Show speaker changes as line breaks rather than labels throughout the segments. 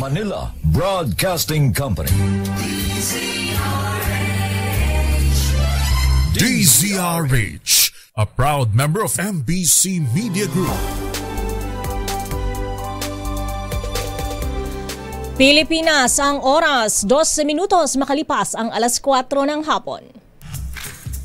Manila Broadcasting Company.
DZRH, a proud member of MBC Media Group.
Pilipinas, ang oras, 12 minutos makalipas ang alas 4 ng hapon.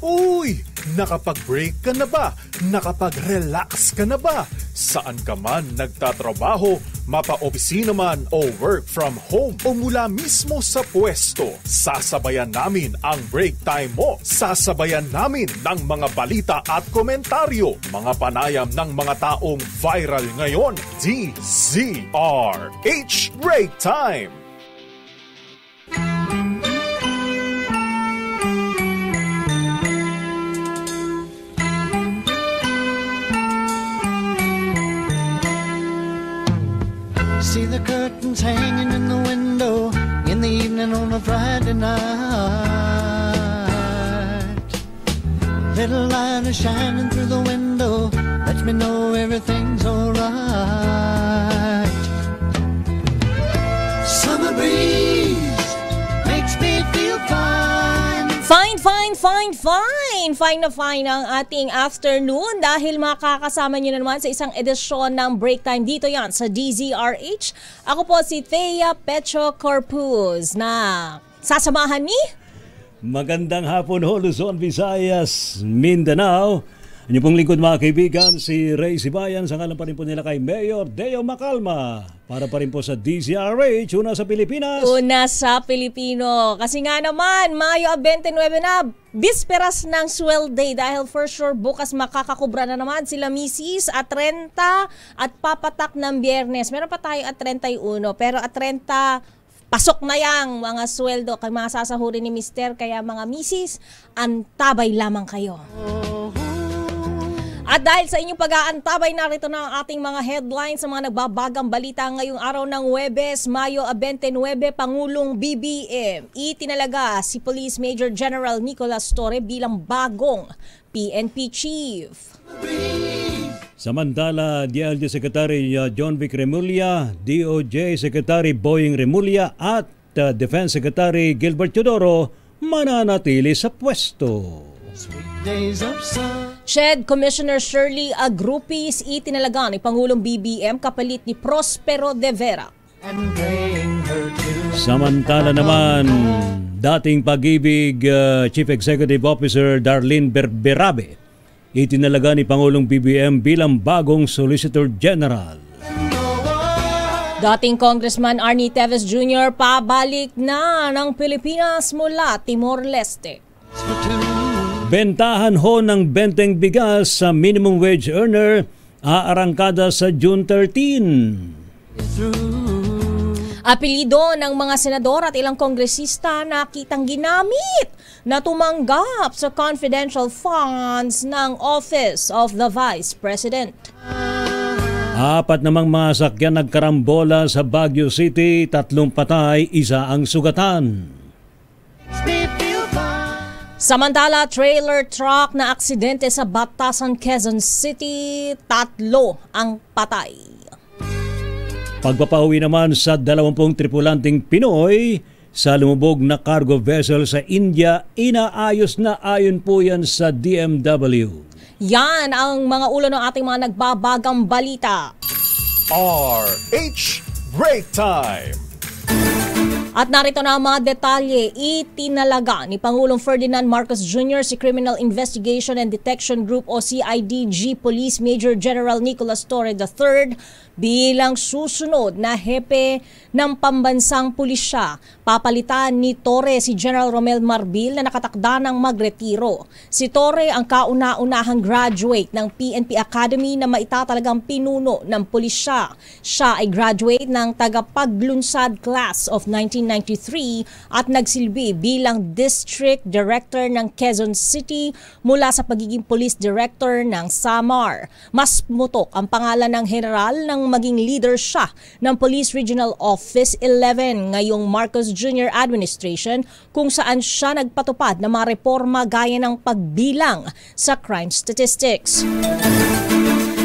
Uy! Nakapag-break ka na ba? Nakapag-relax ka na ba? Saan ka man nagtatrabaho, mapa-opisina man o work from home o mula mismo sa pwesto, sasabayan namin ang break time mo. Sasabayan namin ng mga balita at komentaryo, mga panayam ng mga taong viral ngayon. DZRH Break Time!
See the curtains hanging in the window in the evening on a Friday night. Little light is shining through the window, lets me know everything's alright. Summer breeze makes me feel fine.
Fine na fine ang ating afternoon dahil makakasama nyo na naman sa isang edisyon ng Break Time dito yan sa DZRH. Ako po si Thea Pecho Corpus na sasamahan ni...
Magandang hapon ho, Luzon, Visayas, Mindanao. Ano pong lingkod mga kaibigan, si Ray Sibayan, sa ngalan pa rin po nila kay Mayor Deo Macalma. Para pa rin po sa DZRH, una sa Pilipinas.
Una sa Pilipino. Kasi nga naman, Mayo 29 na, bisperas ng swell day dahil for sure bukas makakakubra na naman sila Mrs. at 30 at papatak ng Biyernes. Meron pa tayo at 31 pero at 30 pasok na yang mga sweldo kay mga sasahurin ni Mister. Kaya mga Mrs. antabay lamang kayo. At dahil sa inyong pag-aantabay, narito na ang ating mga headlines sa mga nagbabagang balita ngayong araw ng Huwebes, Mayo 29, Pangulong BBM. Itinalaga si Police Major General Nicolas Torre bilang bagong PNP Chief.
Samantala, DLG Secretary John Vic Remulla, DOJ Secretary Boying Remulla at Defense Secretary Gilbert Teodoro mananatili sa pwesto.
SHED Commissioner Shirley Agrupis itinalaga ni Pangulong BBM kapalit ni Prospero De Vera.
Samantala naman, dating Pag-ibig Chief Executive Officer Darlene Berabe itinalaga ni Pangulong BBM bilang bagong Solicitor General.
Dating Congressman Arnie Teves Jr. pabalik na ng Pilipinas mula Timor-Leste.
Bentahan ho ng benteng bigas sa minimum wage earner aarangkada sa June 13.
Apelido ng mga senador at ilang kongresista na kitang ginamit na tumanggap sa confidential funds ng Office of the Vice President.
4 namang mga sakyan nagkarambola sa Baguio City, 3 patay, 1 ang sugatan.
Samantala, trailer truck na aksidente sa Batasan, Quezon City, 3 ang patay.
Pagpapauwi naman sa 20 tripulanting Pinoy sa lumubog na cargo vessel sa India, inaayos na ayon po yan sa DMW.
Yan ang mga ulo ng ating mga nagbabagang balita.
RH Break Time!
At narito na ang mga detalye. Itinalaga ni Pangulong Ferdinand Marcos Jr. si Criminal Investigation and Detection Group o CIDG Police Major General Nicolas Torre III bilang susunod na hepe ng pambansang pulisya. Papalitan ni Torre si General Romel Marbil na nakatakda ng magretiro. Si Torre ang kauna-unahang graduate ng PNP Academy na maitatalagang pinuno ng pulisya. Siya ay graduate ng tagapaglunsad class of 1993 at nagsilbi bilang District Director ng Quezon City mula sa pagiging Police Director ng Samar. Mas pumutok ang pangalan ng general ng maging leader siya ng Police Regional Office 11 ngayong Marcos Jr. Administration kung saan siya nagpatupad ng mga reforma gaya ng pagbilang sa crime statistics.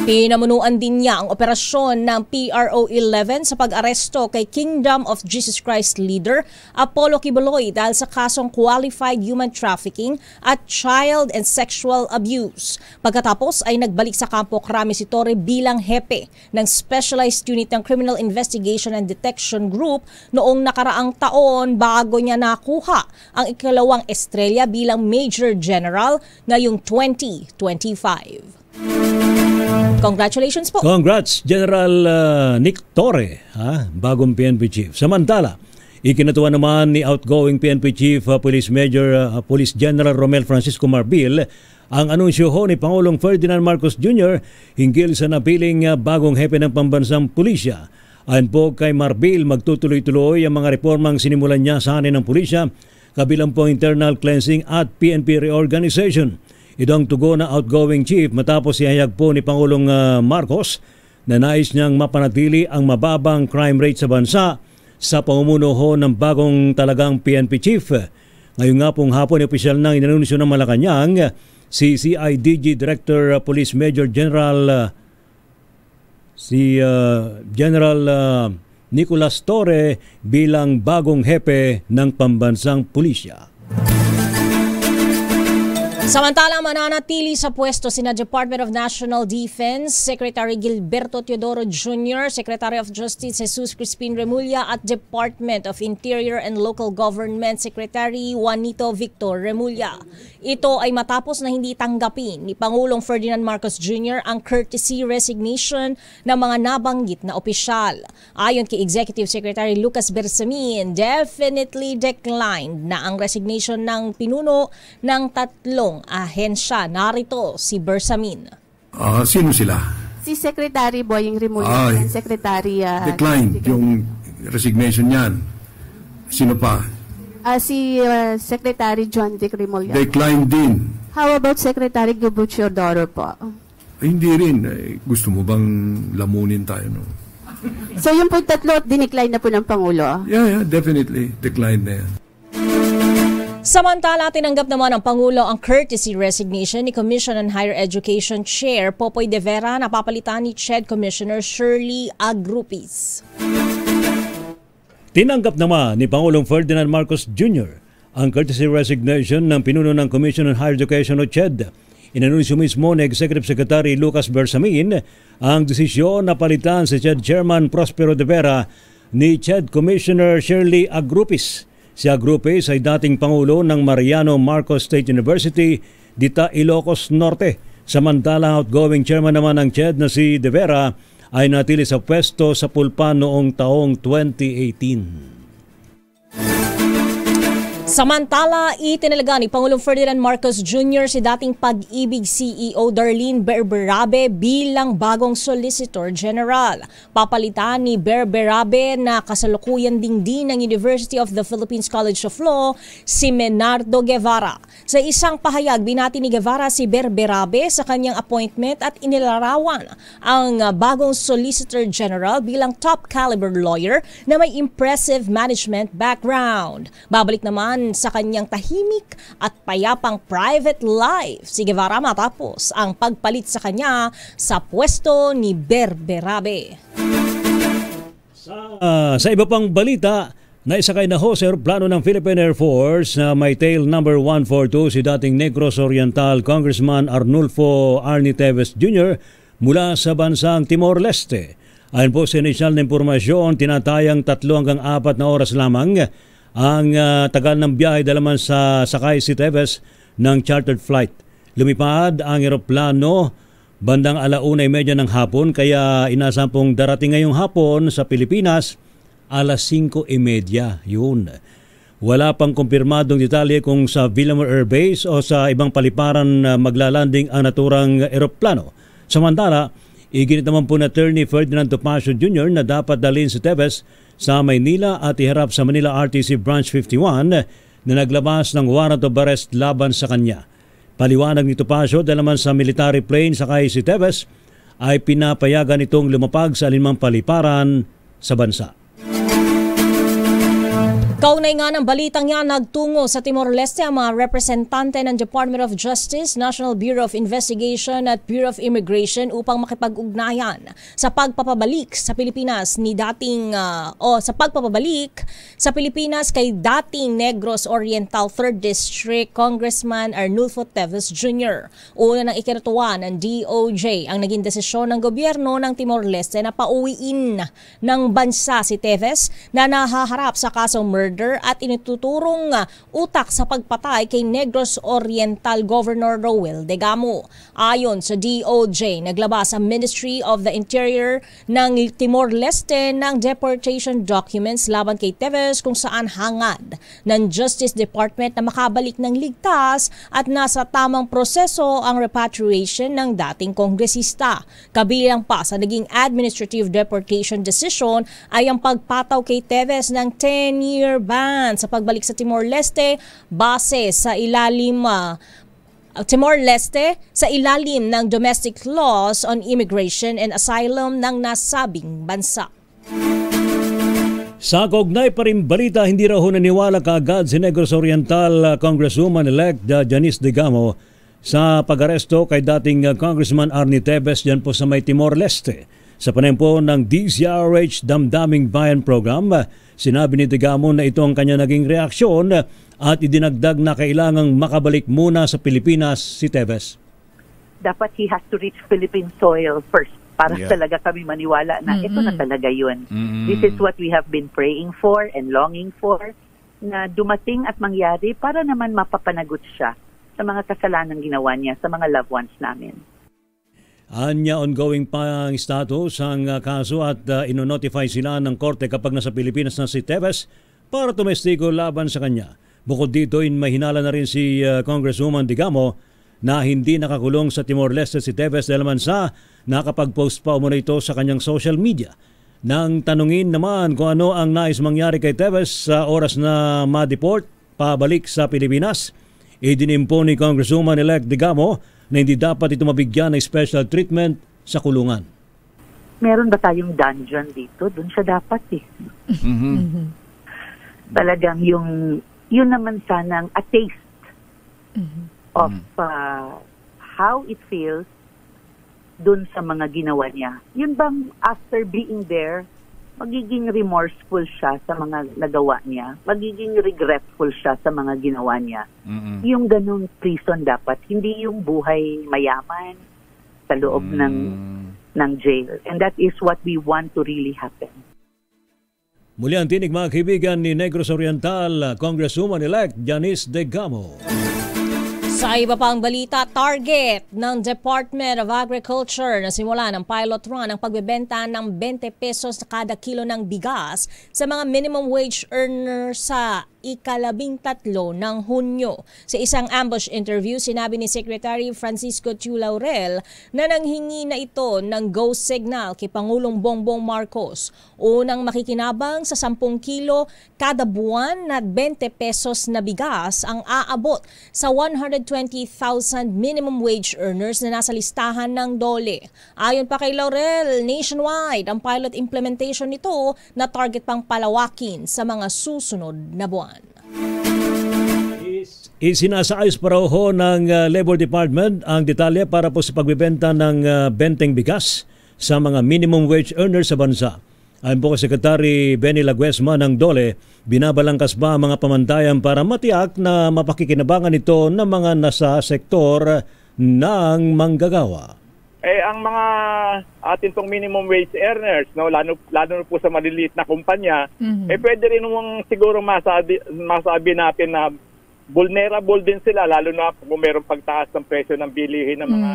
Pinamunuan din niya ang operasyon ng PRO-11 sa pag-aresto kay Kingdom of Jesus Christ leader Apollo Quiboloy dahil sa kasong qualified human trafficking at child and sexual abuse. Pagkatapos ay nagbalik sa Campo Crame si Torre bilang hepe ng Specialized Unit ng Criminal Investigation and Detection Group noong nakaraang taon bago niya nakuha ang ikalawang estrella bilang Major General ngayong 2025. Congratulations po.
Congrats, General Nick Torre, bagong PNP Chief. Samantala, ikinatuwa naman ni outgoing PNP Chief Police General Romel Francisco Marbil ang anunsyo ni Pangulong Ferdinand Marcos Jr. hinggil sa napiling bagong hepe ng pambansang pulisya. Ayon po kay Marbil, magtutuloy-tuloy ang mga reformang sinimulan niya sa hanin ng pulisya, kabilang po internal cleansing at PNP reorganization. Ito ang tugon na outgoing chief matapos ihayag po ni Pangulong Marcos na nais niyang mapanatili ang mababang crime rate sa bansa sa pamumuno ng bagong talagang PNP chief. Ngayon nga pong hapon, opisyal nang inanunsyo ng Malacanang si CIDG Director Police Major General General Nicolas Torre bilang bagong hepe ng pambansang pulisya.
Samantala, mananatili sa pwesto sina Department of National Defense Secretary Gilberto Teodoro Jr., Secretary of Justice Jesus Crispin Remulla at Department of Interior and Local Government Secretary Juanito Victor Remulla. Ito ay matapos na hindi tanggapin ni Pangulong Ferdinand Marcos Jr. ang courtesy resignation ng mga nabanggit na opisyal. Ayon kay Executive Secretary Lucas Bersamin, definitely declined na ang resignation ng pinuno ng tatlong ahensya. Narito si Bersamin.
Sino sila?
Si Secretary Boying Remulla and Secretary...
declined yung resignation niyan. Sino pa?
Si Secretary John Vic Remulla.
Declined din.
How about Secretary Gilberto Teodoro po?
Hindi rin. Gusto mo bang lamunin tayo? No?
So yung po tatlo, dinecline na po ng Pangulo?
Yeah, definitely. Declined na yan.
Samantala, tinanggap naman ng Pangulo ang courtesy resignation ni Commission on Higher Education Chair Popoy De Vera na papalitan ni CHED Commissioner Shirley Agrupis.
Tinanggap naman ni Pangulong Ferdinand Marcos Jr. ang courtesy resignation ng pinuno ng Commission on Higher Education o CHED. Inanunsyo mismo ni Executive Secretary Lucas Bersamin ang desisyon na palitan si CHED Chairman Prospero De Vera ni CHED Commissioner Shirley Agrupis. Si Agrupis ay dating Pangulo ng Mariano Marcos State University, Dita, Ilocos Norte. Samantala, outgoing chairman naman ng CHED na si De Vera ay natili sa pwesto sa pulpa noong taong 2018.
Samantala, itinalaga ni Pangulong Ferdinand Marcos Jr. si dating Pag-ibig CEO Darlene Berberabe bilang bagong Solicitor General. Papalitan ni Berberabe na kasalukuyan din ng University of the Philippines College of Law si Menardo Guevara. Sa isang pahayag, binati ni Guevara si Berberabe sa kanyang appointment at inilarawan ang bagong Solicitor General bilang top caliber lawyer na may impressive management background. Babalik naman sa kanyang tahimik at payapang private life si Guevara matapos ang pagpalit sa kanya sa pwesto ni Berberabe.
Sa iba pang balita, naisakay na sa eroplano ng Philippine Air Force na may tail number 142 si dating Negros Oriental Congressman Arnulfo Arnie Teves Jr. mula sa bansang Timor-Leste. Ayon po sa inisyal na impormasyon, tinatayang 3 hanggang 4 na oras lamang ang tagal ng biyahe dalaman sa sakay si Teves ng chartered flight. Lumipad ang eroplano bandang 1:30 ng hapon kaya inasampong darating ngayong hapon sa Pilipinas 5:30. Yun. Wala pang kumpirmadong detalye kung sa Villamor Air Base o sa ibang paliparan maglalanding ang naturang eroplano. Samantala, iginit naman po na Attorney Ferdinand Topacio Jr. na dapat dalhin si Teves sa Maynila at iharap sa Manila RTC Branch 51 na naglabas ng warrant of arrest laban sa kanya. Paliwanag ni Topacio dahil naman sa military plane sakay si Teves ay pinapayagan itong lumapag sa alinmang paliparan sa bansa.
Kaunay nga ng balitang yan, nagtungo sa Timor-Leste ang mga representante ng Department of Justice, National Bureau of Investigation at Bureau of Immigration upang makipag-ugnayan sa pagpapabalik sa Pilipinas sa Pilipinas kay dating Negros Oriental 3rd District Congressman Arnulfo Teves Jr. Una nang ikinatuwa ng DOJ ang naging desisyon ng gobyerno ng Timor-Leste na pauwiin ng bansa si Teves na nahaharap sa kasong murder at inututurong utak sa pagpatay kay Negros Oriental Governor Roel Degamo. Ayon sa DOJ, naglabas ang Ministry of the Interior ng Timor-Leste ng deportation documents laban kay Teves kung saan hangad ng Justice Department na makabalik ng ligtas at nasa tamang proseso ang repatriation ng dating kongresista. Kabilang pa sa naging administrative deportation decision ay ang pagpataw kay Teves ng 10-year ban sa pagbalik sa Timor-Leste base sa ilalim ng domestic laws on immigration and asylum ng nasabing bansa.
Sa kaugnay pa rin balita, hindi raw naniwala kaagad si Negros Oriental Congresswoman-elect Janice Degamo sa pag-aresto kay dating Congressman Arnie Teves dyan po sa may Timor-Leste. Sa panempo ng DZRH Damdaming Bayan Program, sinabi ni Degamo na ito ang kanya naging reaksyon at idinagdag na kailangang makabalik muna sa Pilipinas si Teves.
Dapat he has to reach Philippine soil first para talaga kami maniwala na ito na talaga yun. This is what we have been praying for and longing for, na dumating at mangyari para naman mapapanagot siya sa mga kasalanan ginawa niya sa mga loved ones namin.
Anya ongoing pa ang status ang kaso at inonotify sila ng korte kapag nasa Pilipinas na si Teves para tumestigo laban sa kanya. Bukod dito, mahinala na rin si Congresswoman Degamo na hindi nakakulong sa Timor-Leste si Teves dahil man sa nakapag-post pa umano ito sa kanyang social media. Nang tanungin naman kung ano ang nais mangyari kay Teves sa oras na ma-deport pabalik sa Pilipinas, idinimpo ni Congresswoman-elect Degamo na hindi dapat ito mabigyan ng special treatment sa kulungan.
Meron ba tayong dungeon dito? Doon siya dapat Talagang yun naman sanang a taste of how it feels doon sa mga ginawa niya. Yun bang after being there, magiging remorseful siya sa mga nagawa niya, magiging regretful siya sa mga ginawa niya. Yung ganung prison dapat, hindi yung buhay mayaman sa loob ng jail. And that is what we want to really happen.
Muli ang tinig mga kaibigan ni Negros Oriental Congresswoman-elect Janice Degamo.
Sa iba pang balita, target ng Department of Agriculture na simula ng pilot run ang pagbebenta ng 20 pesos kada kilo ng bigas sa mga minimum wage earners sa ika-13 ng Hunyo. Sa isang ambush interview, sinabi ni Secretary Francisco Chu Laurel na nanghingi na ito ng go signal kay Pangulong Bongbong Marcos. Unang makikinabang sa 10 kilo kada buwan na 20 pesos na bigas ang aabot sa 120,000 minimum wage earners na nasa listahan ng DOLE. Ayon pa kay Laurel, nationwide ang pilot implementation nito na target pang palawakin sa mga susunod na buwan.
Isinasaayos pa raw ho ng Labor Department ang detalye para po sa pagbibenta ng benteng bigas sa mga minimum wage earners sa bansa. Ayon po kay Secretary Benny Laguesma ng DOLE, binabalangkas ba ang mga pamantayan para matiyak na mapakikinabangan ito ng mga nasa sektor ng manggagawa?
Ang mga atin pong minimum wage earners, no, lalo na po sa maliliit na kumpanya, pwede rin mong siguro masabi natin na vulnerable din sila, lalo na kung mayroong pagtaas ng presyo ng bilihin ng mga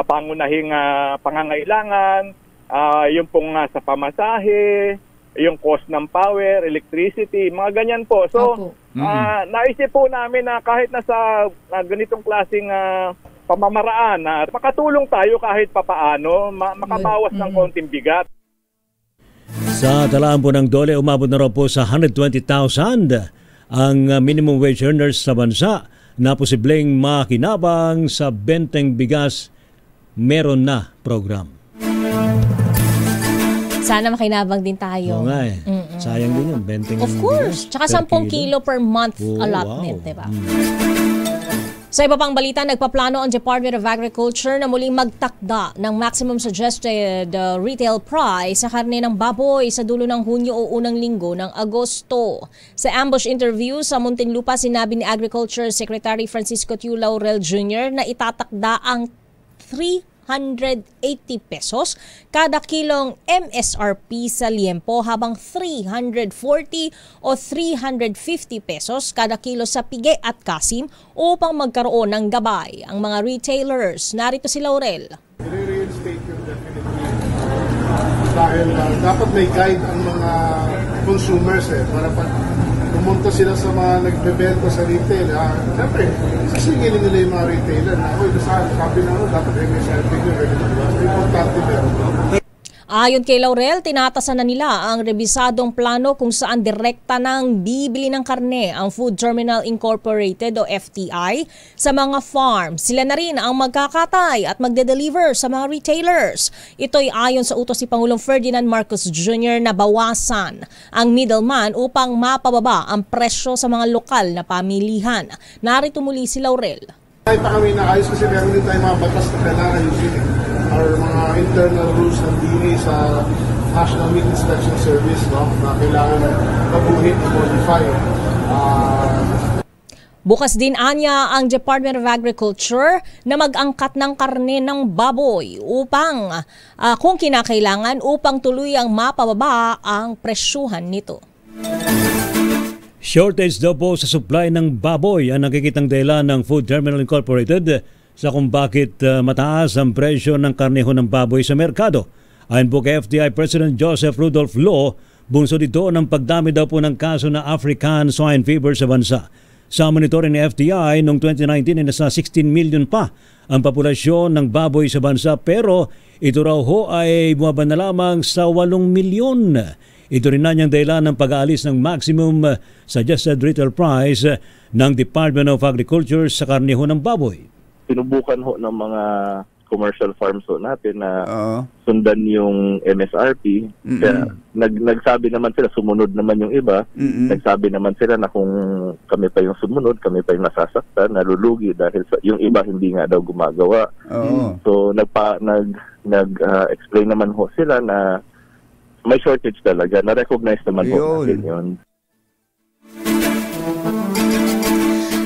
pangunahing pangangailangan, yung pong sa pamasahe, yung cost ng power, electricity, mga ganyan po. So, naisip po namin na kahit nasa ganitong klaseng pamamaraan na makatulong tayo kahit papaano, makabawas ng konting bigat.
Sa talaan po ng DOLE, umabot na raw po sa 120,000 ang minimum wage earners sa bansa na posibleng makinabang sa benteng bigas meron na program.
Sana makinabang din tayo.
Oo nga eh. Sayang din yun, 20
Of course. Tsaka 10 kilo per month allotment, diba? Sa iba pang balita, nagpaplano ang Department of Agriculture na muling magtakda ng maximum suggested retail price sa karne ng baboy sa dulo ng Hunyo o unang linggo ng Agosto. Sa ambush interview sa Muntinlupa, sinabi ni Agriculture Secretary Francisco Tiu Laurel Jr. na itatakda ang 380 pesos kada kilong MSRP sa liempo habang 340 o 350 pesos kada kilo sa pige at kasim upang magkaroon ng gabay ang mga retailers. Narito si Laurel.
I-reinstate yun definitely dahil dapat may guide ang mga consumers para pumunta sila sa mga nagbebenta sa retail. Siyempre, sasingilin nila yung mga retailer na, sabi na dapat MSRP yun, importante meron.
Ayon kay Laurel, tinatasan na nila ang rebisadong plano kung saan direkta nang bibili ng karne ang Food Terminal Incorporated o FTI sa mga farm. Sila na rin ang magkakatay at magde-deliver sa mga retailers. Ito'y ayon sa utos si Pangulong Ferdinand Marcos Jr. na bawasan ang middleman upang mapababa ang presyo sa mga lokal na pamilihan. Narito muli si Laurel.
Kahit pa kami naayos kasi meron din tayong mga batas na kailangan ayusin or mga internal rules ng DA sa National Meat Inspection Service na kailangan mabuhin o modify.
Bukas din anya ang Department of Agriculture na mag-angkat ng karne ng baboy upang kung kinakailangan upang tuluyang mapababa ang presyuhan nito.
Shortage daw po sa supply ng baboy ang nakikitang dahilan ng Food Terminal Incorporated sa kung bakit mataas ang presyo ng karneho ng baboy sa merkado. Ayon po kay FTI President Joseph Rudolph Lo, bunso dito ng pagdami daw po ng kaso na African swine fever sa bansa. Sa monitoring ng FTI noong 2019 ay nasa 16 million pa ang populasyon ng baboy sa bansa pero ito raw ho ay bumaba na lamang sa 8 milyon. Ito rin na niyang dahilan ng pag-aalis ng maximum suggested retail price ng Department of Agriculture sa karneho ng baboy.
Sinubukan ho ng mga commercial farms ho natin na sundan yung MSRP. Kaya nagsabi naman sila, sumunod naman yung iba. Nagsabi naman sila na kung kami pa yung sumunod, kami pa yung nasasaktan, nalulugi dahil yung iba hindi nga daw gumagawa. So nag-explain naman ho sila na may shortage talaga. Na-recognize naman po natin yun.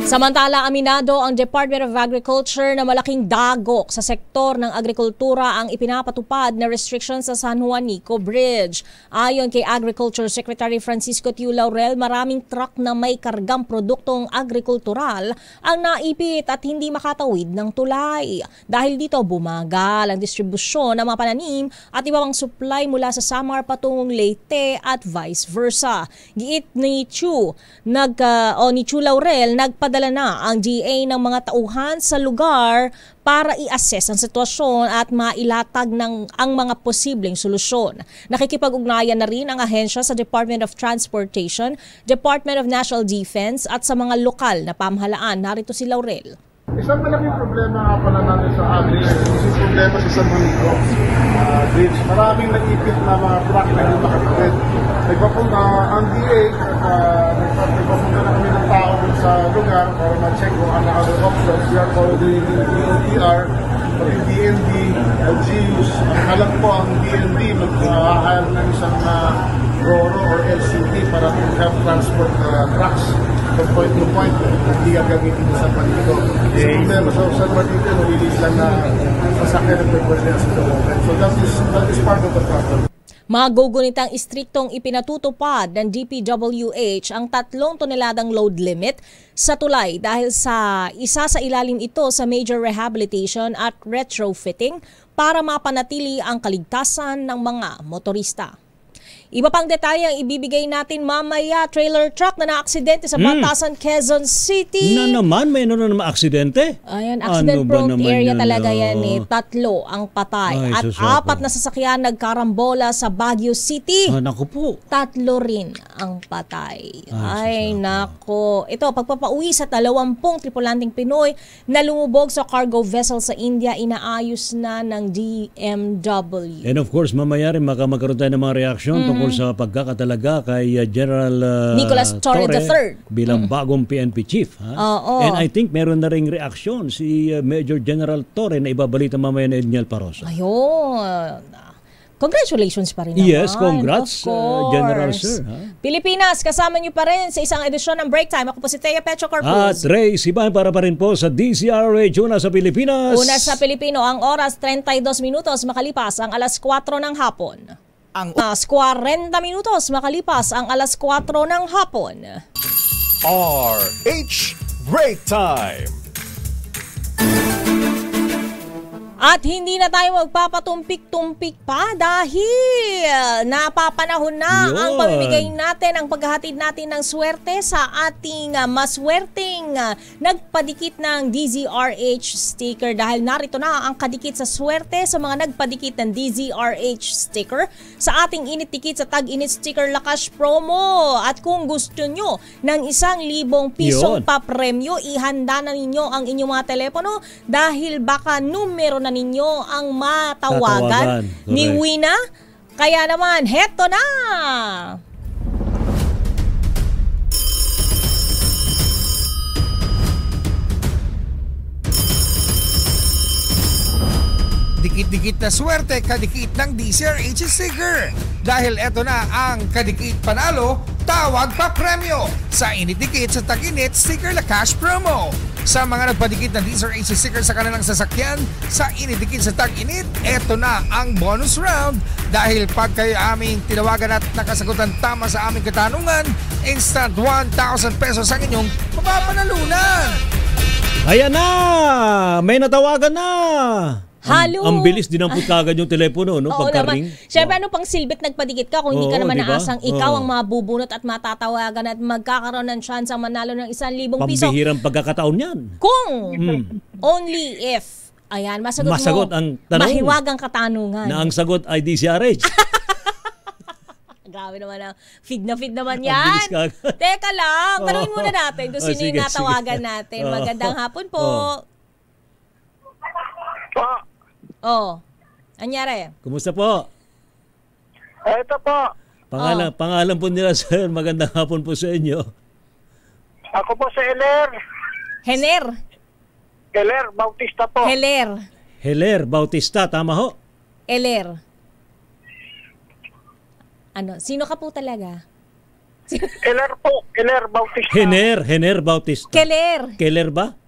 Samantala, aminado ang Department of Agriculture na malaking dagok sa sektor ng agrikultura ang ipinapatupad na restrictions sa San Juanico Bridge. Ayon kay Agriculture Secretary Francisco Tiu Laurel, maraming truck na may kargang produktong agrikultural ang naipit at hindi makatawid ng tulay. Dahil dito, bumagal ang distribusyon ng mga pananim at iba pang supply mula sa Samar patungong Leyte at vice versa. Giit ni Tiu Laurel, nagpadala na ang DA ng mga tauhan sa lugar para i-assess ang sitwasyon at mailatag ang mga posibleng solusyon. Nakikipag-ugnayan na rin ang ahensya sa Department of Transportation, Department of National Defense at sa mga lokal na pamahalaan. Narito si Laurel.
Isang malaking problema nga pala natin sa agri, yung problema sa San Juanico Bridge. Maraming nag-ipit na mga truck na hindi makatawid. Nagpapunta ang DA at nagpapunta na kami ng tao sa lugar para ma-check kung ano other options. We are coordinating with the DOTR, pati DND, LGUs. Ang alam ko ang DND mag-hire ng isang RORO or LCT para to help transport trucks from point to point. Hindi ang gamitin sa Juanico. So problema sa San Juanico, nalilis lang na sasakyan ng pagpapalala sa moment. So that is part of the problem.
Magugunitang istriktong ipinatutupad ng DPWH ang 3 toneladang load limit sa tulay dahil sa isa sa ilalim ito sa major rehabilitation at retrofitting para mapanatili ang kaligtasan ng mga motorista. Iba pang detalye ang ibibigay natin mamaya. Trailer truck na naaksidente sa Batasan, Quezon City.
Na naman, may naman aksidente?
Ayan, accident-prone area talaga yan eh. 3 ang patay. At 4 na sasakyan nagkarambola sa Baguio City.
Naku po.
3 rin ang patay. Ay nako. Ito, pagpapauwi sa 20 tripulanting Pinoy na lumubog sa cargo vessel sa India, inaayos na ng DMW.
And of course, mamaya rin magkaroon tayo ng mga reaksyon tungkol sa pagkakatalaga kay General
Nicolas Torre III
bilang bagong PNP chief. And I think meron na ring reaksyon si Major General Torre na ibabalita mamaya ni Edniel Parosa.
Ayun. Congratulations pa rin naman.
Yes, congrats, General Sir.
Pilipinas, kasama niyo pa rin sa isang edisyon ng Break Time. Ako po si Thea Petro Corpus.
At Ray Sibayan para pa rin po sa DZRH. Una sa Pilipinas.
Una sa Pilipino, ang oras 32 minutos makalipas ang alas 4 ng hapon. Ang 40 minutos makalipas ang alas 4 ng hapon.
RH Break Time.
At hindi na tayo magpapatumpik-tumpik pa dahil napapanahon na ang pamimigay natin, ang paghahatid natin ng swerte sa ating maswerteng nagpadikit ng DZRH sticker. Dahil narito na ang kadikit sa swerte sa mga nagpadikit ng DZRH sticker sa ating init-tikit sa Tag-Init Sticker Lakas Promo. At kung gusto nyo ng 1,000 pisong papremyo, ihanda na ninyo ang inyong mga telepono dahil baka numero na ninyo ang matawagan ni Wina. Kaya naman, heto na!
Dikit-dikit na swerte, kadikit ng DZRH sticker. Dahil eto na ang kadikit panalo, tawag pa premyo sa init-dikit sa Tag-Init Sticker Lakas Promo. Sa mga nagpadikit ng DZRH sticker sa kanilang sasakyan sa init-dikit sa Tag-Init, eto na ang bonus round. Dahil pag kayo aming tinawagan at nakasagutan tama sa aming katanungan, instant 1,000 pesos ang inyong mapapanalunan.
Ayan na! May natawagan na!
Halo.
Ang bilis din ang putagad yung telepono, no? Pagka-ring.
Siyempre, ano pang silbit nagpadikit ka kung hindi ka naman naasang ikaw ang mabubunot at matatawagan at magkakaroon ng chance ang manalo ng 1,000 piso.
Pambihirang pagkakataon yan.
Kung only if, ayan, masagot mo,
ang tanong,
mahiwagang katanungan.
Na ang sagot ay DZRH.
Grabe naman, feed naman yan. Teka lang, tanungin muna natin kung sino yung natawagan natin. Magandang hapon po. Anyari?
Kumusta po?
Ito po.
Pangalan po nila, sir. Magandang hapon po sa inyo.
Ako po si Heler. Heler Bautista po.
Heler Bautista, tama ho?
Heler. Ano? Sino ka po talaga?
Heler po. Heler Bautista.
Hener Bautista. Keller ba?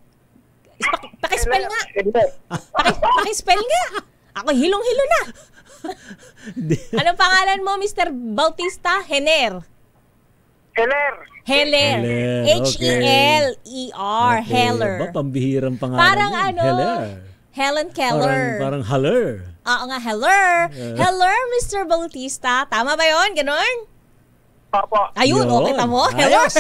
Pakispell nga. Pakispell nga. Ako hilong-hilo na. Anong pangalan mo, Mr. Bautista? Heler. H-E-L-E-R. Heller.
Ba, pambihirang pangalan.
Parang
yan.
ano?
Heller.
Helen Keller.
Parang Haller.
Oo nga, Heller. Heller, Mr. Bautista. Tama ba yun? Ganon?
Papa.
Ayun, okay tamo.
Ayos.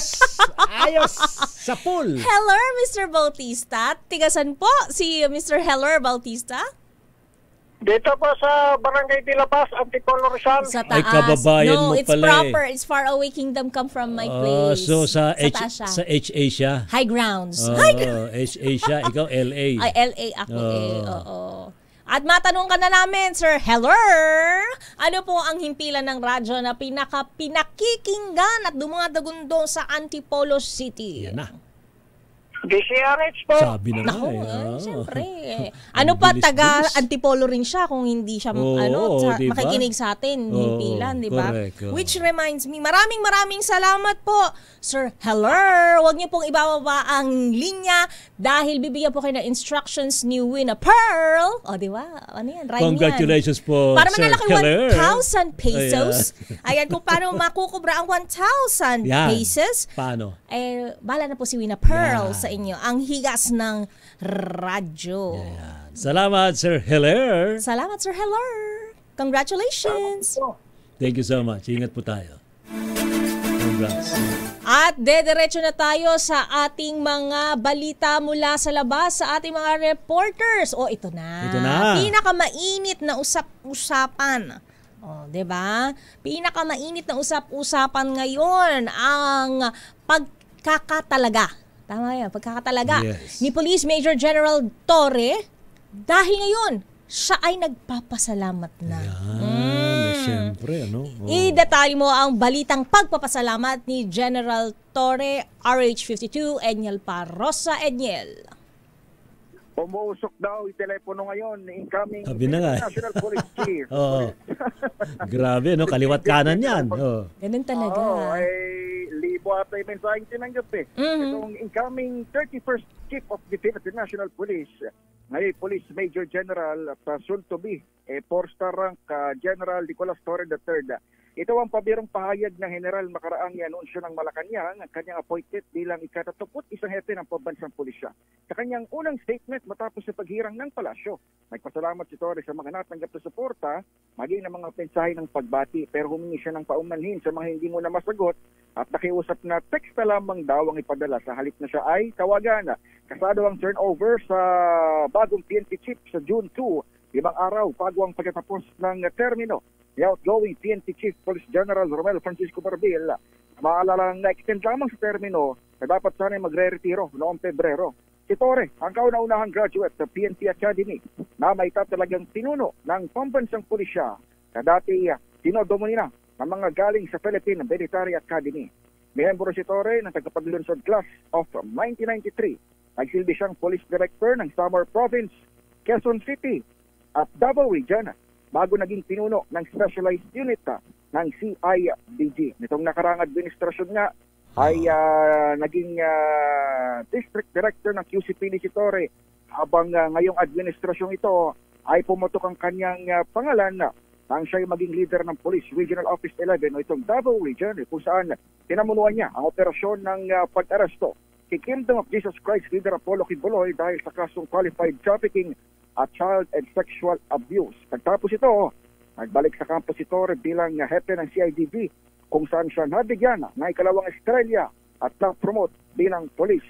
Sa pool.
Heller, Mr. Bautista. Tigasan po si Mr. Heller Bautista.
Dito po sa Barangay de la Paz, Antipolo Rizal.
Sa taas.
Ay, kababayan mo
it's
pala
proper. It's far away kingdom come from my place.
So sa
sa
HA siya.
High grounds.
HA siya. Ikaw LA.
Ay, LA ako Oo. At matanong ka na namin, Sir Heller, ano po ang himpilan ng radyo na pinakikinggan at dumadagundong sa Antipolo City?
Yan na.
DZRH po.
Sabi na nga
siyempre. Ano pa, taga Antipolo rin siya kung hindi siya diba? Makikinig sa atin, himpilan, di ba? Which reminds me, maraming salamat po, Sir Heller. Huwag niyo pong ibababa ang linya dahil bibigyan po kayo ng instructions ni Wina Pearl. O, di ba? Ano yan? Rhyme
Congratulations
yan.
po,
para
Sir Heller.
Para manalo kayo 1,000 pesos. Ayan, kung paano makukubra ang 1,000 pesos.
Paano?
Bala na po si Wina Pearl sa inyo. Ang higas ng radyo.
Salamat, Sir Heller.
Salamat, Sir Heller. Congratulations.
Thank you so much. Ingat po tayo. Congrats.
At dediretso na tayo sa ating mga balita mula sa labas, sa ating mga reporters. Ito na. Pinakamainit na usap-usapan. 'Di ba? Pinakamainit na usap-usapan ngayon ang pagkakatalaga. Tama yan, pagkakatalaga ni Police Major General Torre dahil ngayon siya ay nagpapasalamat na.
Siyempre, ano?
I-detalye mo ang balitang pagpapasalamat ni General Torre, RH52, Enyel Parrosa. Enyel.
Pumusok daw yung telepono ngayon, incoming National Police Chief.
Grabe, no? Kaliwat kanan yan.
Ganun talaga.
Libo ata yung mensaheng tinanggap Itong incoming 31st Chief of the Philippine National Police, ngayon Police Major General at soon to be 4-star rank General Nicolas Torre III. Ito ang pabirong pahayag ng General makaraang anunsyo ng Malacanang ang kanyang appointed bilang ika-31 hepe ng pambansang pulisya. Sa kanyang unang statement matapos sa paghirang ng palasyo, nagpasalamat si Torre sa mga natanggap na suporta, maging ng mga mensahe ng pagbati, pero humingi siya ng paumanhin sa mga hindi mo na masagot at nakiusap na text na lamang daw ang ipadala sa halip na siya ay tawagan. Kasado ang turnover sa bagong PNP chief sa June 2, 5 araw bago ang pagkatapos ng termino. The outgoing PNP Chief Police General Romel Francisco Barbil, maalala na extend lamang sa termino na dapat sana magre-retiro noong Pebrero. Si Torre, ang kauna-unahang graduate sa PNP Academy na may tatalagang pinuno ng pambansang pulisya na dati dinodomina ng mga galing sa Philippine Military Academy. Miyembro si Torre ng tagapaglunsod class of 1993. Nagsilbi siyang Police Director ng Samar Province, Quezon City at Davao Region bago naging pinuno ng specialized unit ng CIDG. Nitong nakarang administrasyon nga ay naging district director ng QCPD si Torre habang ngayong administrasyong ito ay pumutok ang kanyang pangalan nang siya ay maging leader ng Police Regional Office 11 o itong Davao Region kung saan pinamunuan niya ang operasyon ng pag-aresto kay Kingdom of Jesus Christ leader Apollo Kibuloy dahil sa kasong qualified trafficking at child and sexual abuse. Pagtapos ito, nagbalik sa kampo si Torre bilang hepe ng CIDG kung saan siya nabigyan ng ikalawang estrella at na-promote bilang Police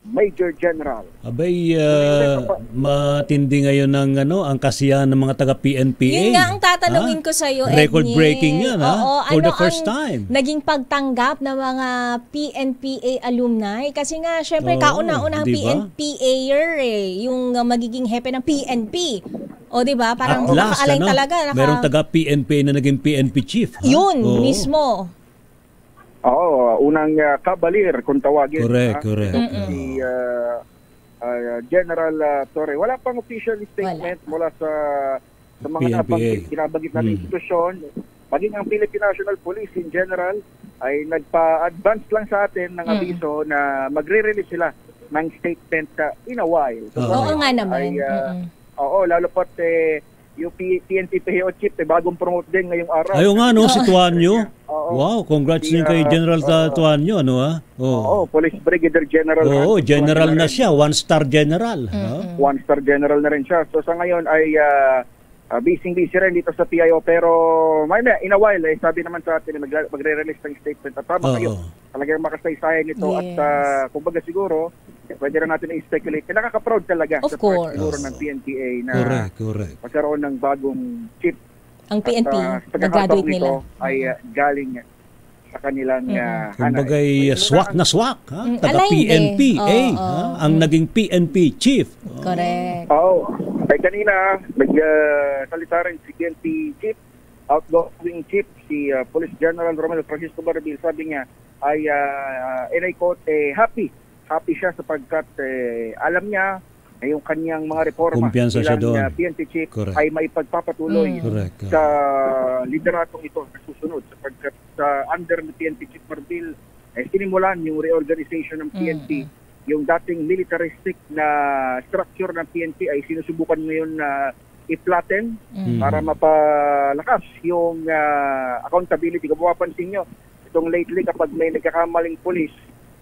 Major General.
Abay, matindi ngayon ang kasiyahan ng mga taga-PNPA.
Yun nga ang tatanungin ko sa iyo, Edney.
Record-breaking yan, for the first time.
Naging pagtanggap ng mga PNPA alumni? Kasi nga, syempre, kauna-unang PNPA-er yung magiging hepe ng PNP. O, di ba? Parang makaalay talaga.
Merong taga-PNPA na naging PNP chief.
Yun, mismo.
Unang kabalir kung tawagin.
Correct.
Si General Torre. Wala pang official statement mula sa mga kinabagit na institusyon. Maging ang Philippine National Police in general ay nagpa-advance lang sa atin ng abiso na magre-release sila ng statement in a while.
Oo nga naman.
Lalo pat yung PNP PHO Chief, bagong promote din ngayong araw.
Ayaw nga, no, si Tuanyo. Wow, congrats din kay General Tuanyo, ano ha?
Police Brigadier General.
General na siya, 1-star general.
1-star general na rin siya. So sa ngayon ay busy rin dito sa PIO, pero in a while, sabi naman sa atin, magre-release ng statement. At tama kayo, talagang makasaysayan nito. At kumbaga siguro, pwede rin natin i-speculate. Nakaka-proud talaga
sa part
siguro ng PNPA na
correct.
magkaroon ng bagong chief.
Ang PNP, nag-graduate nila.
Ay galing sa kanilang
kumbaga swak na swak. Taga-PNPA. Ang naging PNP chief.
Correct. Ay kanina, nagsalita rin si PNP chief, outgoing chief, si Police General Romel Francisco Barbil. Sabi niya ay, and I quote, happy siya sapagkat alam niya na yung kanyang mga reforma bilang PNP chief ay may pagpapatuloy sa lideratong ito na susunod sapagkat under ng PNP Chief Barbil sinimulan yung reorganization ng PNP. Yung dating militaristic na structure ng PNP ay sinusubukan ngayon na i-flatten para mapalakas yung accountability. Kung mapapansin nyo, itong lately kapag may nagkakamaling police,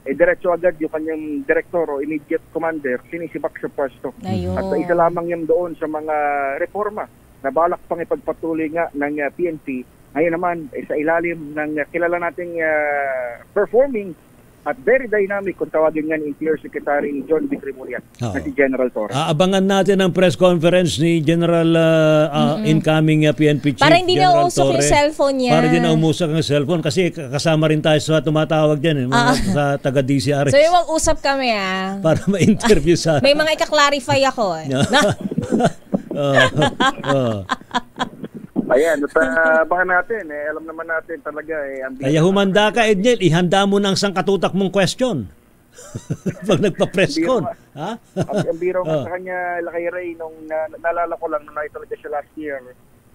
diretso agad yung kanyang director o immediate commander sinisibak sa pwesto. At isa lamang yan doon sa mga reforma na balak pang ipagpatuloy nga ng PNP. Ngayon naman, sa ilalim ng kilala nating performing at very dynamic kung tawagin nga ni Interior Secretary John Vicrimurian na si General Torre.
Abangan natin ang press conference ni General incoming PNP Chief
para hindi
General
na usok yung cellphone niya.
Para hindi na umusok ang cellphone kasi kasama rin tayo sa tumatawag dyan sa taga-DCRS.
So yung usap kami
para ma-interview sa...
May mga ika-clarify ako
Ayan, at baka natin, alam naman natin talaga.
Kaya humanda ka, Edniel, ihanda mo ng sangkatutak mong question. Pag nagpa-press con. Ha?
Ang biro nga sa kanya, Lakay Ray, nung naalala ko lang, nung talaga siya last year,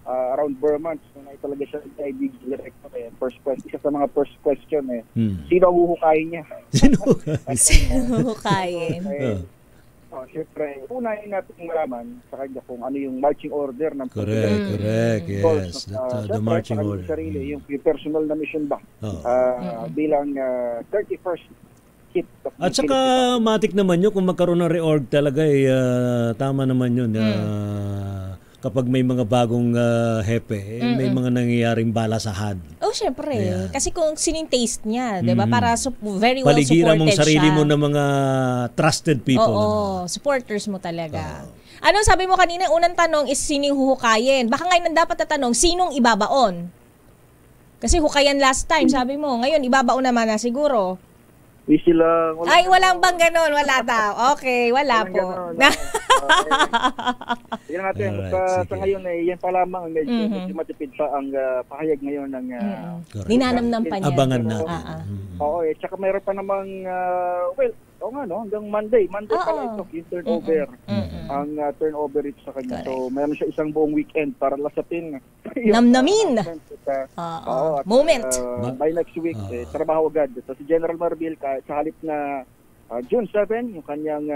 around months, nung talaga siya IDG director, first question, isa sa mga first question, sino ang huhukayin niya?
Sino huhukayin?
Siyempre, unahin natin malaman sa kanya kung ano yung marching order ng
Correct, yes. The marching order.
Sarili, yung personal na mission ba? Bilang 31st kit.
At saka matik naman yun kung magkaroon ng reorg talaga, tama naman yun. Kapag may mga bagong hepe, may mga nangyayaring balasahan.
Oh, syempre. Yeah. Kasi kung sining taste niya, 'di ba? Para very well
paligiran
supported
mong sarili mo ng mga trusted people.
Oo, supporters mo talaga. Ano sabi mo kanina, unang tanong is sinong huhukayin. Baka ngayon dapat na tanong, sinong ibabaon? Kasi hukayan last time, sabi mo. Ngayon, ibabaon naman na siguro. Ay, walang bang ganun? Wala daw. Okay, wala po.
Yan natin. Sa ngayon, yan pa lamang. Medyo matipid pa ang pahayag ngayon ng...
Ninanamnam pa niya.
Abangan na.
Oo, tsaka mayroon pa namang... hanggang Monday. Monday pala ito, yung turnover. Ang turnover ito sa kanya. So, mayroon siya isang buong weekend para lasapin.
Namnamin! Moment!
By next week, trabaho agad. So, si General Marbil, sa halip na June 7, yung kanyang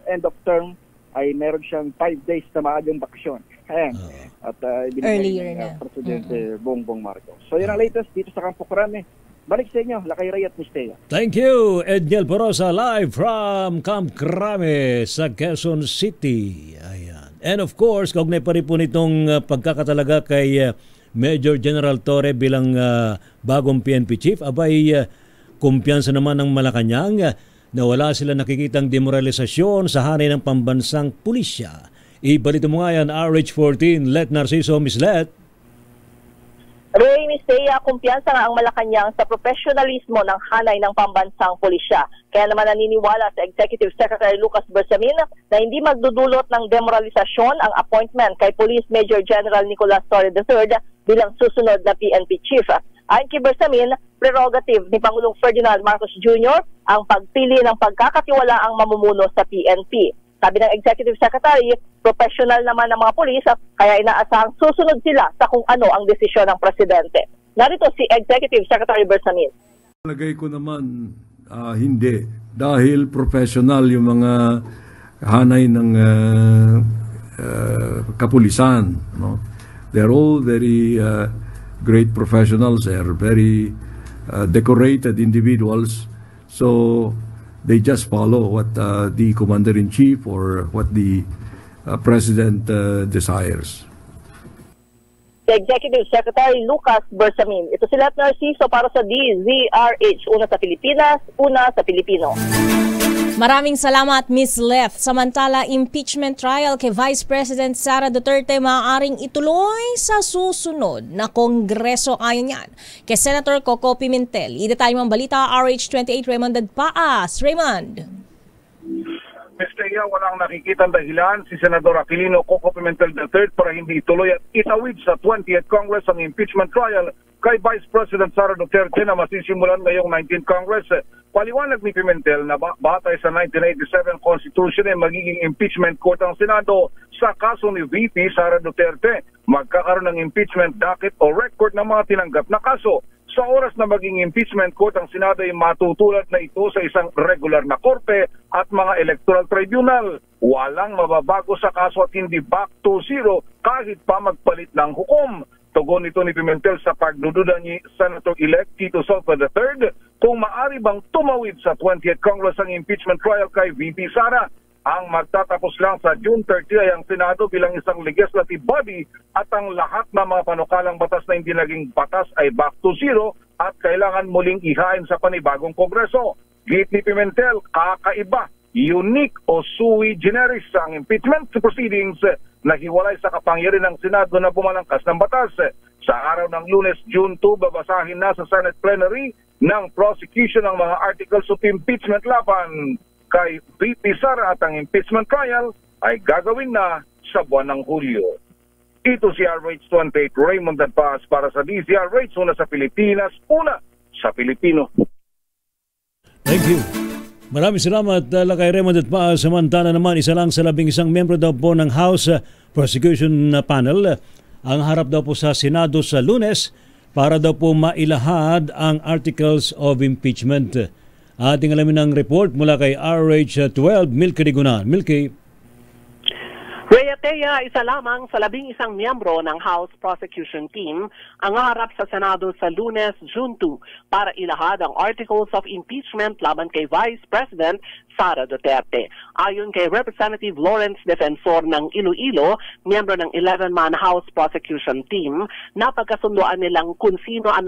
end of term, ay meron siyang 5 days na maagang bakasyon. Ayan. At
earlier na.
Presidente Bongbong Marcos. So, yan ang latest dito sa Campo Crame. Balik sa inyo, Lakay Ray at Mistea.
Thank you, Edniel Porosa, live from Camp Crame sa Quezon City. Ayan. And of course, kaugnay pa rin po nitong pagkakatalaga kay Major General Torre bilang bagong PNP Chief, abay kumpiyansa naman ng Malacanang na wala sila nakikitang demoralisasyon sa hanay ng pambansang pulisya. Ibalito mo nga yan, RH14, Let Narciso, Miss Let.
Ray, Mistea, kumpiyansa nga ang Malacanang sa professionalismo ng hanay ng pambansang pulisya. Kaya naman naniniwala sa Executive Secretary Lucas Bersamin na hindi magdudulot ng demoralisasyon ang appointment kay Police Major General Nicolas Torre III bilang susunod na PNP Chief. Ayon kay Bersamin, prerogative ni Pangulong Ferdinand Marcos Jr. ang pagpili ng pagkakatiwala ang mamumuno sa PNP. Sabi ng Executive Secretary, professional naman ng mga pulis kaya inaasahang susunod sila sa kung ano ang desisyon ng Presidente. Narito si Executive Secretary Bersamin.
Lagay ko naman hindi. Dahil professional yung mga hanay ng kapulisan. No? They're all very great professionals. They're very decorated individuals. So they just follow what the Commander-in-Chief or what the President desires.
The Executive Secretary Lucas Bersamin. Ito si Let Narciso para sa DZRH. Una sa Pilipinas, una sa Pilipino.
Maraming salamat, Miss Leth. Samantala, impeachment trial kay Vice President Sara Duterte maaaring ituloy sa susunod na Kongreso ayon yan. Kay Senator Coco Pimentel. Idetalye ang balita, RH28 Raymond Dadpaas. Raymond.
Mr. walang nakikitang dahilan si Senador Aquilino Coco Pimentel III para hindi ituloy at itawid sa 20th Congress ang impeachment trial kay Vice President Sara Duterte na masisimulan ngayong 19th Congress. Paliwanag ni Pimentel na batay sa 1987 Constitution ay magiging impeachment court ang Senado sa kaso ni VP Sara Duterte. Magkakaroon ng impeachment docket o record ng mga tinanggap na kaso. Sa oras na maging impeachment court, ang Senado ay matutulad na ito sa isang regular na korte at mga electoral tribunal. Walang mababago sa kaso at hindi back to zero kahit pa magpalit ng hukom. Tugon nito ni Pimentel sa pagdududa ni Senator-elect Tito Soto III kung maari bang tumawid sa 20th Congress ang impeachment trial kay VP Sara. Ang magtatapos lang sa June 30 ay ang Senado bilang isang legislative body at ang lahat ng mga panukalang batas na hindi naging batas ay back to zero at kailangan muling ihain sa panibagong Kongreso. Git ni Pimentel, kakaiba, unique o sui generis ang impeachment proceedings na hiwalay sa kapangyarihan ng Senado na bumalangkas ng batas. Sa araw ng Lunes, June 2, babasahin na sa Senate plenary ng prosecution ng mga articles of impeachment laban kay VP Sara at ang impeachment trial ay gagawin na sa buwan ng Hulyo. Ito si RH28 Raymond Paz para sa DZRH, una sa Pilipinas, una sa Pilipino.
Thank you. Maraming salamat kay Raymond at Paz. Samantala naman, isa lang sa 11 miyembro daw po ng House Prosecution Panel ang harap daw po sa Senado sa Lunes para daw po mailahad ang Articles of Impeachment. Ating alamin ang report mula kay RH12, Milky Rigunan. Milky.
Rhea Tea, isa lamang sa 11 miyembro ng House Prosecution Team ang harap sa Senado sa Lunes, June 2 para ilahad ang Articles of Impeachment laban kay Vice President Sara Duterte. Ayon kay Representative Lawrence Defensor ng Iloilo, miyembro ng 11-man House Prosecution Team, napagkasunduan nilang kung sino ang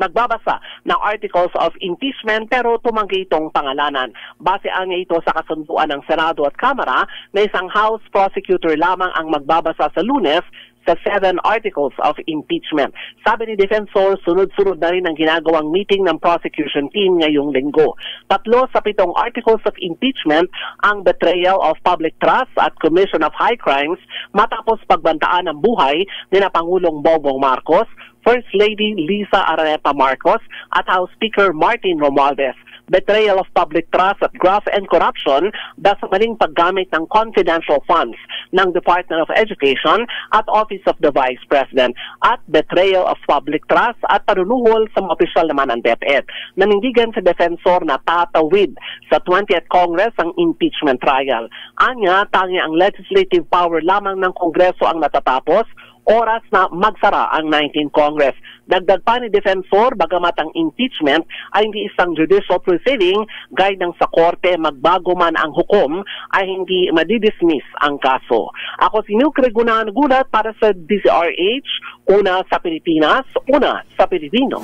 nagbabasa ng Articles of Impeachment pero tumanggi itong pangalanan. Base ang ito sa kasunduan ng Senado at Kamara na isang House Prosecutor lamang ang magbabasa sa Lunes sa 7 Articles of Impeachment. Sabi ni Defensor, sunod-sunod na rin ang ginagawang meeting ng prosecution team ngayong linggo. 3 sa 7 Articles of Impeachment ang betrayal of public trust at commission of high crimes matapos pagbantaan ng buhay ni na Pangulong Bongbong Marcos, First Lady Lisa Araneta Marcos at House Speaker Martin Romualdez. Betrayal of public trust at graft and corruption dahil sa maling paggamit ng confidential funds ng Department of Education at Office of the Vice President at betrayal of public trust at panunuhol sa mga opisyal naman ng DepEd. Nanindigan sa defensor na tatawid sa 20th Congress ang impeachment trial. Anya, tangi ang legislative power lamang ng Kongreso ang natatapos oras na magsara ang 19th Congress. Dagdag pa ni Defensor, bagamat ang impeachment ay hindi isang judicial proceeding, gaya ng sa korte magbago man ang hukom, ay hindi madidismiss ang kaso. Ako si Milky Rigunan, gulat para sa DZRH, una sa Pilipinas, una sa Pilipino.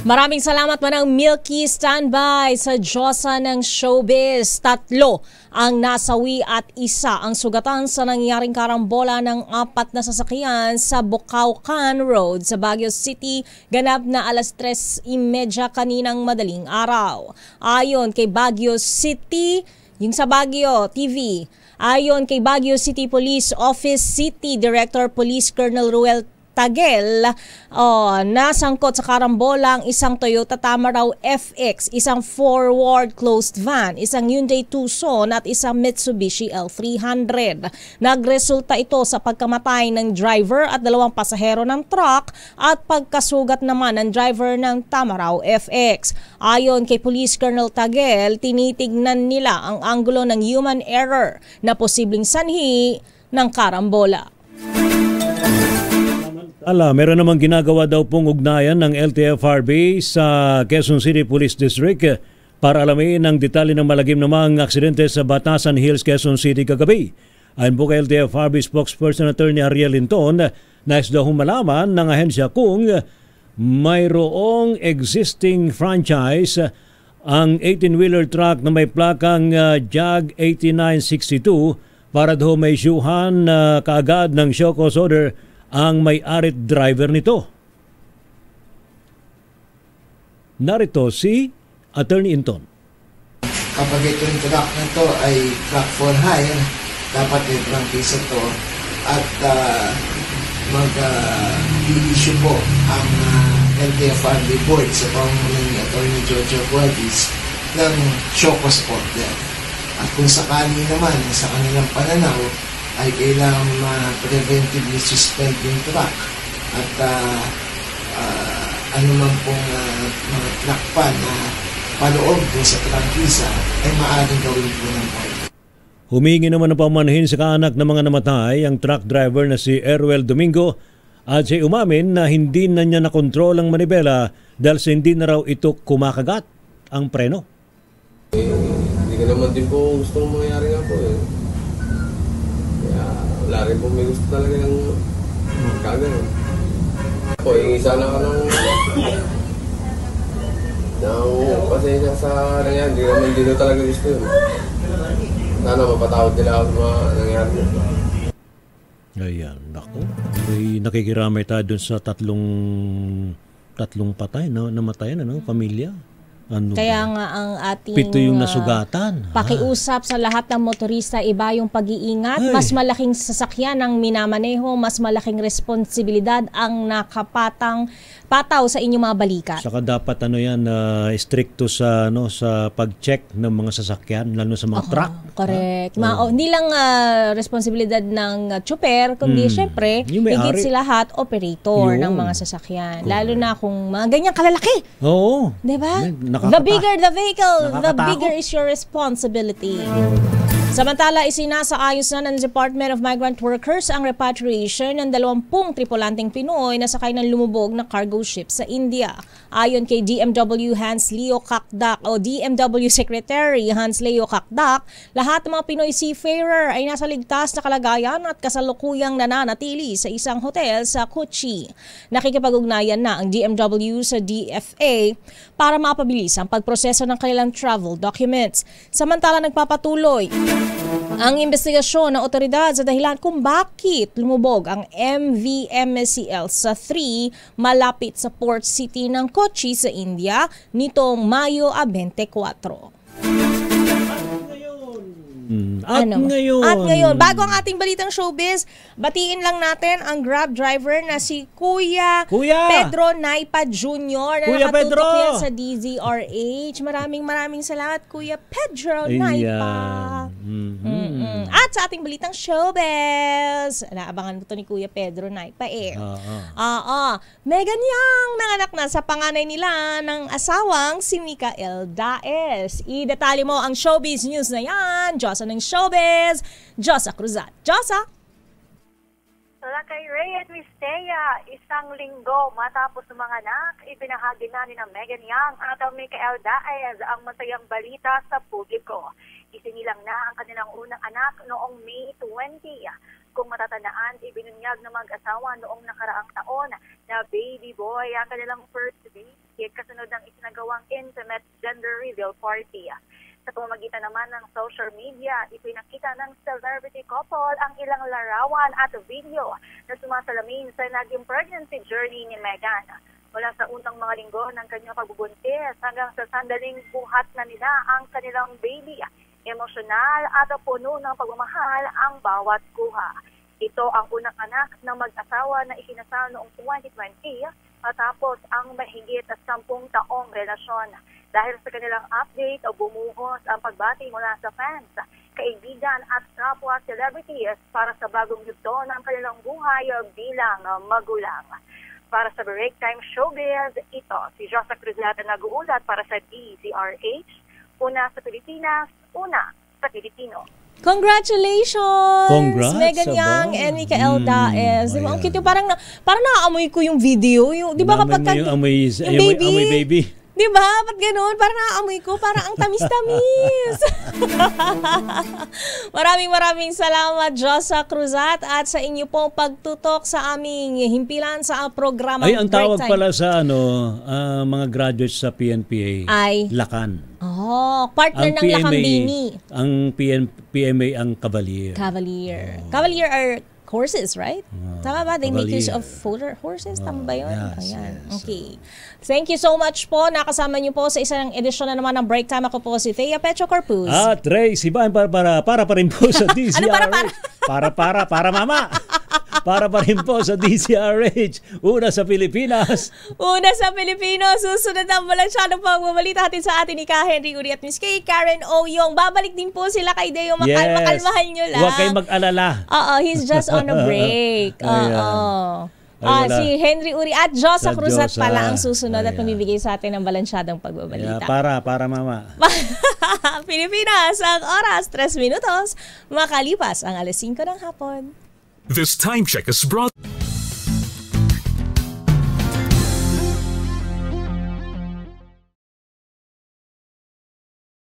Maraming salamat manang Milky. Standby sa Diyosa ng Showbiz. 3 ang nasawi at 1 ang sugatan sa nangyaring karambola ng 4 na sasakyan sa Bocaucan Road sa Baguio City, ganap na alas 3:30 kaninang madaling araw. Ayon kay Baguio City, yung sa Baguio TV, ayon kay Baguio City Police Office City Director Police Colonel Ruel Tagel, nasangkot sa karambola ang isang Toyota Tamaraw FX, isang forward closed van, isang Hyundai Tucson at isang Mitsubishi L300. Nagresulta ito sa pagkamatay ng driver at 2 pasahero ng truck at pagkasugat naman ng driver ng Tamaraw FX. Ayon kay Police Colonel Tagel, tinitignan nila ang anggulo ng human error na posibleng sanhi ng karambola.
Meron namang ginagawa daw pong ugnayan ng LTFRB sa Quezon City Police District para alamin ang detalye ng malagim namang aksidente sa Batasan Hills, Quezon City kagabi. Ayon po kay LTFRB spokesperson Attorney Ariel Linton, nais daw malaman ng ahensya kung mayroong existing franchise ang 18-wheeler truck na may plakang JAG 8962 para daw may isyuhan kaagad ng show cause order ang may-ari driver nito. Narito si Attorney Inton.
Kapag itong truck na ito ay truck for hire, dapat may prangkisa ito at mag-i-issue po ang LTFRB board sa pamumulan ni Attorney Jojo Guadis ng show cause order. At kung sakali naman sa kanilang pananaw ay kailangan preventively suspend yung truck at anuman pong mga truck pa na paloob po sa prangkisa ay maaaring gawin po ng board.
Humingi naman ng pamanhin sa kaanak ng mga namatay ang truck driver na si Erwel Domingo at siya umamin na hindi na niya nakontrol ang manibela dahil sa hindi na raw ito kumakagat ang preno.
Hindi ka naman din po gustong mangyari nga po eh. Wala rin po may gusto talaga ng kagano. Po, yung isa lang ka ng pasensya sa nangyari. Hindi naman dito talaga gusto yun. Sana mapatawad nila ako sa mga nangyari.
Ayan, naku. Nakikiramay tayo dun sa tatlong patay, namatay na, pamilya.
Kaya nga ang ating
Pito yung nasugatan.
Pakiusap sa lahat ng motorista, iba yung pag-iingat. Mas malaking sasakyan ang minamaneho, mas malaking responsibilidad ang pataw sa inyong mga balikat.
Saka dapat stricto sa sa pag-check ng mga sasakyan, lalo sa mga truck.
Correct. Hindi lang responsibilidad ng tsuper, kundi syempre higit sa lahat operator ng mga sasakyan. Lalo na kung mga ganyang kalalaki.
Oo.
'Di ba? The bigger the vehicle, the bigger is your responsibility. Samantala, isinasaayos na ng Department of Migrant Workers ang repatriation ng 20 tripulanteng Pinoy na sakay ng lumubog na cargo ship sa India. Ayon kay DMW DMW Secretary Hans Leo Kakdak, lahat ng mga Pinoy seafarer ay nasa ligtas na kalagayan at kasalukuyang nananatili sa isang hotel sa Kochi. Nakikipag-ugnayan na ang DMW sa DFA para mapabilis ang pagproseso ng kanilang travel documents. Samantala, nagpapatuloy ang investigasyon ng otoridad sa dahilan kung bakit lumubog ang MV MSCL sa 3 malapit sa port city ng Kochi sa India nitong Mayo 24.
At
ngayon, bago ang ating balitang showbiz, batiin lang natin ang Grab driver na si Kuya Pedro Naipa Jr. na nakatutok yan sa DZRH. Maraming salamat, Kuya Pedro Naipa. At sa ating balitang showbiz, naabangan ko to ni Kuya Pedro Naipa Megan Yang nanganak na sa panganay nila ng asawang si Mikael Daes. Idetali mo ang showbiz news na yan. Diyosa ng showbiz, Josa Cruzat. Josa!
Wala kay Ray at Miss Thea, isang linggo matapos manganak, ipinahagi na ni Megan Yang at Mikael Daes ang masayang balita sa publiko. Isinilang na ang kanilang unang anak noong May 20. Kung matatandaan, ibinunyag ng mag-asawa noong nakaraang taon na baby boy ang kanilang first baby kasunod ng isinagawang intimate gender reveal party. Sa pamamagitan naman ng social media, ipinakita ng celebrity couple ang ilang larawan at video na sumasalamin sa naging pregnancy journey ni Megan. Mula sa unang mga linggo ng kanyang pagbubuntis hanggang sa sandaling buhat na nila ang kanilang baby. Emosyonal at puno ng pagmamahal ang bawat kuha. Ito ang unang anak ng mag-asawa na ikinasal noong 2020 matapos ang mahigit 10 taong relasyon. Dahil sa kanilang update o bumuhos ang pagbati mula sa fans, kaibigan at kapwa celebrities para sa bagong yugto ng kanilang buhay bilang magulang. Para sa Break Time Showbiz, ito si Josa Cruzat na nag-uulat para sa DZRH. Una sa Pilipinas, una sa Pilipino.
Congratulations!
Congrats,
Megan Yang and Mikael Daes. Diba? Ang cute yung parang naaamoy ko yung video. Di ba kapag
yung baby?
Diba? Ba't ganun? Parang naaamoy ko. Parang ang tamis-tamis. Maraming salamat, Josa Cruzat, at sa inyo pong pagtutok sa aming himpilan sa programa.
Ay, ang tawag pala sa mga graduates sa PNPA,
ay
Lakan.
Partner ng Lakambini.
Ang PMA ang Cavalier.
Cavalier are horses, right? Tama ba? They make use of horses? Tama ba yun?
Yes.
Okay. Thank you so much po. Nakasama niyo po sa isang edisyon na naman ng Break Time. Ako po si Thea Petro Corpus.
At Ray Sibayan para pa rin po sa DZRH. Para mama. Para pa rin po sa DZRH. Una sa Pilipinas.
Susunod ang balansyadong pagbabalita natin sa atin ni Ka Henry Uri at Miss Kay Karen Oyong. Babalik din po sila kay Deo. Makalmahan nyo lang.
Huwag kayong mag-alala.
He's just on a break. Si Henry Uri at Josa Cruzat pala ang susunod at mamibigay sa atin ng balansyadong pagbabalita.
Para mama.
Pilipinas, ang oras 3 minutos makalipas ang 5:00 ng hapon.
This time check is brought